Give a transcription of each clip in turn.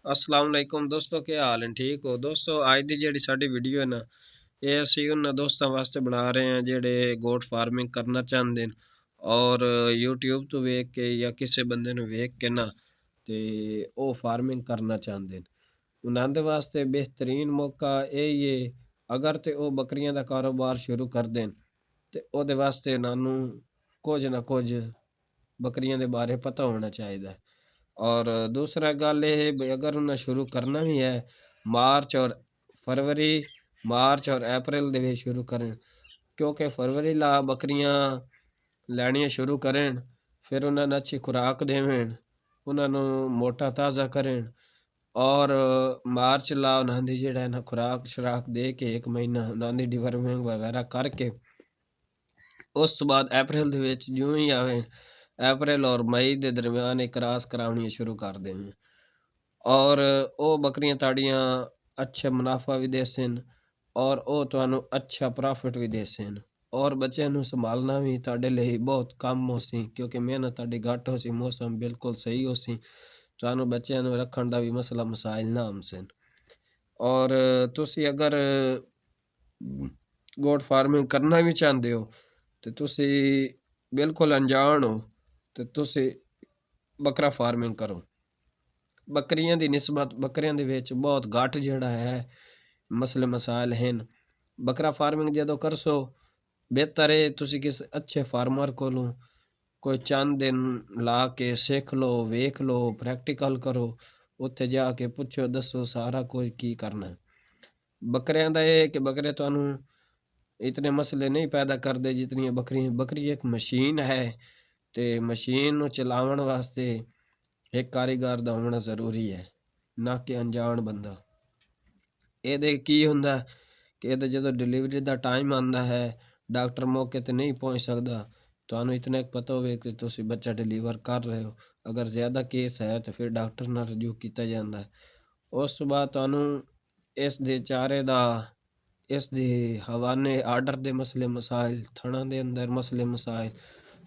अस्सलाम वालेकुम दोस्तों, क्या हाल है? ठीक हो दोस्तों? आज ਦੀ ਜਿਹੜੀ ਸਾਡੀ ਵੀਡੀਓ ਹੈ ਨਾ, ਇਹ ਅਸੀਂ ਉਹਨਾਂ ਦੋਸਤਾਂ ਵਾਸਤੇ ਬਣਾ ਰਹੇ ਹਾਂ ਜਿਹੜੇ ਗੋਟ ਫਾਰਮਿੰਗ ਕਰਨਾ ਚਾਹੁੰਦੇ ਨੇ ਔਰ YouTube ਤੋਂ ਵੇਖ ਕੇ ਜਾਂ ਕਿਸੇ ਬੰਦੇ ਨੂੰ ਵੇਖ ਕੇ ਨਾ ਤੇ ਉਹ ਫਾਰਮਿੰਗ ਕਰਨਾ ਚਾਹੁੰਦੇ ਨੇ। ਉਹਨਾਂ ਦੇ ਵਾਸਤੇ ਬਿਹਤਰੀਨ ਮੌਕਾ ਇਹ ਹੀ ਹੈ, ਅਗਰ ਤੇ ਉਹ ਬੱਕਰੀਆਂ ਦਾ ਕਾਰੋਬਾਰ ਸ਼ੁਰੂ ਕਰ ਦੇਣ ਤੇ ਉਹਦੇ ਵਾਸਤੇ ਉਹਨਾਂ ਨੂੰ ਕੁਝ ਨਾ ਕੁਝ ਬੱਕਰੀਆਂ ਦੇ ਬਾਰੇ ਪਤਾ ਹੋਣਾ ਚਾਹੀਦਾ ਹੈ। और दूसरा गल ये है भाई, अगर उन्हें शुरू करना भी है मार्च और फरवरी मार्च और अप्रैल दे विच शुरू करें, क्योंकि फरवरी ला बकरियां लैनियां शुरू करें, फिर उन्हें अच्छी खुराक देवें, उन्होंने मोटा ताज़ा करें और मार्च ला उन्होंने जेड़ा है ना खुराक शराक दे के एक महीना उन्होंने डिवर्मिंग वगैरह करके उस तो बाद अप्रैल दे विच यूं ही आवे अप्रैल और मई के दरम्यान एक क्रास करावनी शुरू कर देवें और वो बकरियां ताड़ियां अच्छे मुनाफा भी देसन और वो तुहानू अच्छा प्रॉफिट भी देसन और बच्चे नू संभालना भी ताड़े लिए बहुत कम हो सी, क्योंकि मेहनत ताड़ी घट हो सी, मौसम बिल्कुल सही हो सी, तुहानू बच्चे नू रखण दा भी मसला मसाइल ना आमसन। और तुसी अगर गोट फार्मिंग करना भी चाहते हो तो तुसी बिल्कुल अनजान हो तो तुसी बकरा फार्मिंग करो। बकरियां दी निस्बत बकरियां दे विच बहुत घट जिहड़ा है मसले मसाइल हैं। बकरा फार्मिंग जदों करसो बेहतर है तुसी किस अच्छे फार्मर कोलों कोई चंद दिन ला के सीख लो, वेख लो, प्रैक्टिकल करो, उत्थे जाके पुछो दसो सारा कोई की करना है। बकरियां दा ये कि बकरे तुहानू इतने मसले नहीं पैदा करते जितनी बकरी। बकरी एक मशीन है ते मशीन नू चलावन वास्ते एक कारीगर दा होना जरूरी है, ना कि अनजान बंदा। ਇਹਦੇ ਕੀ ਹੁੰਦਾ ਕਿ ਇਹਦੇ ਜਦੋਂ ਡਿਲੀਵਰੀ ਦਾ ਟਾਈਮ ਆਉਂਦਾ ਹੈ ਡਾਕਟਰ ਮੌਕੇ ਤੇ ਨਹੀਂ ਪਹੁੰਚ ਸਕਦਾ, ਤੁਹਾਨੂੰ ਇਤਨਾ ਪਤਾ ਹੋਵੇ ਕਿ ਤੁਸੀਂ ਬੱਚਾ ਡਿਲੀਵਰ ਕਰ ਰਹੇ ਹੋ। ਅਗਰ ਜ਼ਿਆਦਾ ਕੇਸ ਹੈ ਤਾਂ ਫਿਰ ਡਾਕਟਰ ਨਾਲ ਰਜੂ ਕੀਤਾ ਜਾਂਦਾ ਹੈ। ਉਸ ਤੋਂ ਬਾਅਦ ਤੁਹਾਨੂੰ ਇਸ ਦੇ ਚਾਰੇ ਦਾ ਇਸ ਦੇ ਹਵਾਨੇ ਆਰਡਰ ਦੇ ਮਸਲੇ ਮਸਾਇਲ, ਥਣਾਂ ਦੇ ਅੰਦਰ ਮਸਲੇ ਮਸਾਇਲ,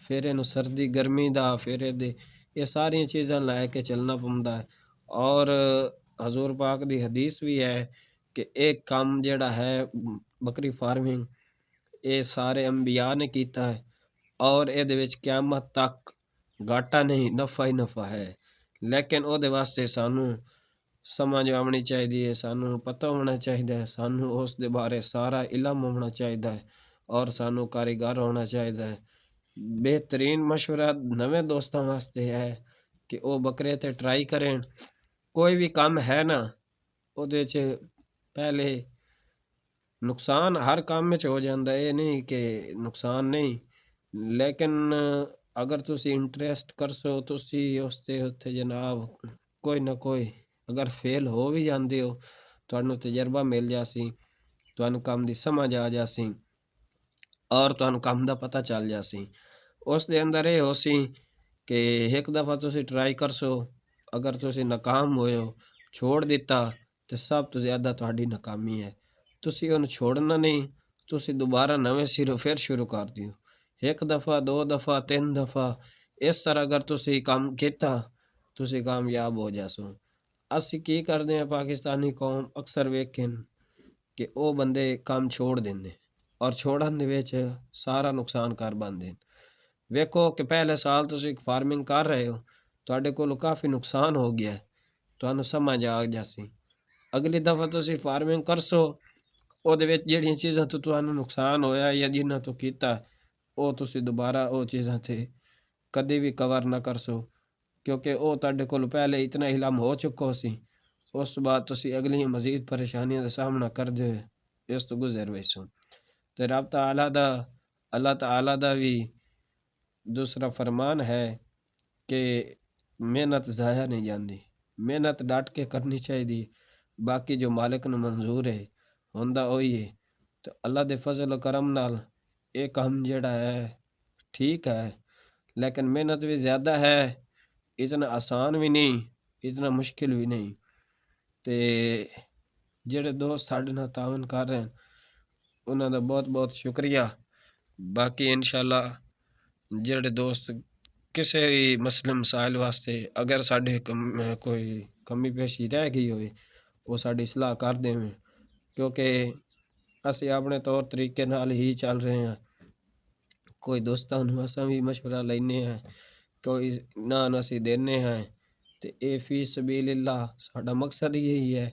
ਫਿਰ ਇਹਨੂੰ ਸਰਦੀ ਗਰਮੀ ਦਾ, ਫਿਰ ਇਹਦੇ ਇਹ ਸਾਰੀਆਂ ਚੀਜ਼ਾਂ ਲੈ ਕੇ ਚੱਲਣਾ ਪੈਂਦਾ ਹੈ। ਔਰ ਹਜ਼ੂਰ ਪਾਕ ਦੀ ਹਦੀਸ ਵੀ ਹੈ कि एक काम जेड़ा है बकरी फार्मिंग ये सारे अंबिया ने कीता है और ये क़यामत तक घाटा नहीं नफ़ा ही नफ़ा है। लेकिन ओदे वास्ते सानू समझ आनी चाहिए, सानू पता होना चाहिए, सानू उस दे बारे सारा इलम होना चाहिए और सानू कारीगर होना चाहिए। बेहतरीन मशवरा नवे दोस्तों वास्ते है कि वो बकरे ते ट्राई करें। कोई भी काम है ना ओदे च पहले नुकसान हर काम में हो जाता है, ये नहीं कि नुकसान नहीं, लेकिन अगर तुसी इंटरेस्ट करसो तुसी उसते उत्ते जनाब कोई ना कोई अगर फेल हो भी जाते हो तुहानू तजर्बा मिल जासी, तुहानू काम दी समझ आ जासी और तुहानू काम दा पता चल जासी। उस दे अंदर ये होसी कि एक दफ़ा तुसी ट्राई करसो, अगर तुसी नाकाम होए हो छोड़ दिता तो सब तो ज़्यादा तुहाडी नाकामी है। तुसी उन्हें छोड़ना नहीं, तुसी दोबारा नवे सिरों फिर शुरू कर दियो। एक दफ़ा दो दफ़ा तीन दफ़ा इस तरह अगर तुसी काम किया तुसी कामयाब हो जासो। असी की करते हैं पाकिस्तानी कौम अक्सर वेखें कि वो बंदे काम छोड़ देंगे और छोड़न दे विच सारा नुकसान कर पाते। वेखो कि पहले साल तुसी फार्मिंग कर रहे हो, तुहाडे कोल काफ़ी नुकसान हो गया है, तुहानू समझ आ जासी। अगली दफ़ा तुसी फार्मिंग करसो ਉਹਦੇ ਵਿੱਚ ਜਿਹੜੀਆਂ ਚੀਜ਼ਾਂ ਤੋਂ ਤੁਹਾਨੂੰ ਨੁਕਸਾਨ ਹੋਇਆ ਜਾਂ ਜਿਨ੍ਹਾਂ ਤੋਂ ਕੀਤਾ ਉਹ ਤੁਸੀਂ ਦੁਬਾਰਾ ਉਹ ਚੀਜ਼ਾਂ ਤੇ ਕਦੇ ਵੀ ਕਵਰ ਨਾ ਕਰਸੋ, ਕਿਉਂਕਿ ਉਹ ਤੁਹਾਡੇ ਕੋਲ ਪਹਿਲੇ ਇਤਨਾ ਇਲਮ ਹੋ ਚੁੱਕਾ ਸੀ। ਉਸ ਤੋਂ ਬਾਅਦ ਤੁਸੀਂ ਅਗਲੀਆਂ ਮਜ਼ੀਦ ਪਰੇਸ਼ਾਨੀਆਂ ਦਾ ਸਾਹਮਣਾ ਕਰਦੇ ਹੋਏ ਇਸ ਤੋਂ ਗੁਜ਼ਰ ਵੈਸੋ। ਤੇ ਰੱਬ ਤਾਲਾ ਦਾ ਅੱਲਾਹ ਤਾਲਾ ਦਾ ਵੀ दूसरा फरमान है कि मेहनत ज़ाया नहीं जाती, मेहनत डट के करनी चाहिए। बाकी जो मालिक नूं मंजूर है हुंदा ओही है। तो अल्लाह दे फजल करम नाल ये काम जेड़ा है ठीक है, लेकिन मेहनत भी ज़्यादा है, इतना आसान भी नहीं, इतना मुश्किल भी नहीं। ते जेड़े दोस्त साडे नाल तावन कर रहे हैं उन्हां दा बहुत बहुत शुक्रिया। बाकी इंशाअल्लाह जेड़े दोस्त ਕਿਸੇ ਵੀ ਮਸਲੇ ਮਸਾਇਲ ਵਾਸਤੇ ਅਗਰ ਸਾਡੇ ਕੋਈ ਕਮੀ ਪੇਸ਼ੀ ਰਹਿ ਗਈ ਹੋਵੇ, ਉਹ ਸਾਡੀ ਸਲਾਹ ਕਰ ਦੇਵੇ, ਕਿਉਂਕਿ ਅਸੀਂ ਆਪਣੇ ਤੌਰ ਤਰੀਕੇ ਨਾਲ ਹੀ ਚੱਲ ਰਹੇ ਹਾਂ। ਕੋਈ ਦੋਸਤਾਂ ਨੂੰ ਅਸਾਂ ਵੀ ਮਸ਼ਵਰਾ ਲੈਂਦੇ ਹਾਂ, ਕੋਈ ਨਾ ਅਸੀਂ ਦਿੰਦੇ ਹਾਂ। ਤੇ ਇਹ ਫੀ ਸਬੀਲਿल्लाह ਸਾਡਾ ਮਕਸਦ ਹੀ ਇਹੀ ਹੈ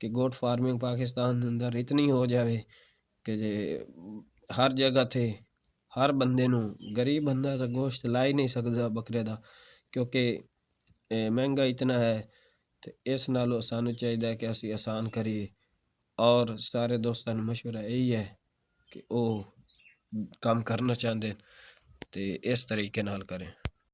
ਕਿ ਗੋਟ ਫਾਰਮਿੰਗ ਪਾਕਿਸਤਾਨ ਦੇ ਅੰਦਰ ਇਤਨੀ ਹੋ ਜਾਵੇ ਕਿ ਜੇ ਹਰ ਜਗ੍ਹਾ ਤੇ ਹਰ ਬੰਦੇ ਨੂੰ, ਗਰੀਬ ਬੰਦਾ ਤਾਂ ਗੋਸ਼ਤ ਲਾ ਹੀ ਨਹੀਂ ਸਕਦਾ ਬੱਕਰੇ ਦਾ, ਕਿਉਂਕਿ ਮਹਿੰਗਾ ਇਤਨਾ ਹੈ। ਤੇ ਇਸ ਨਾਲੋਂ ਸਾਨੂੰ ਚਾਹੀਦਾ ਕਿ ਅਸੀਂ ਆਸਾਨ ਕਰੀਏ, ਔਰ ਸਾਰੇ ਦੋਸਤਾਂ ਨੂੰ ਮਸ਼ਵਰਾ ਇਹੀ ਹੈ ਕਿ ਉਹ ਕੰਮ ਕਰਨਾ ਚਾਹੁੰਦੇ ਤੇ ਇਸ ਤਰੀਕੇ ਨਾਲ ਕरें।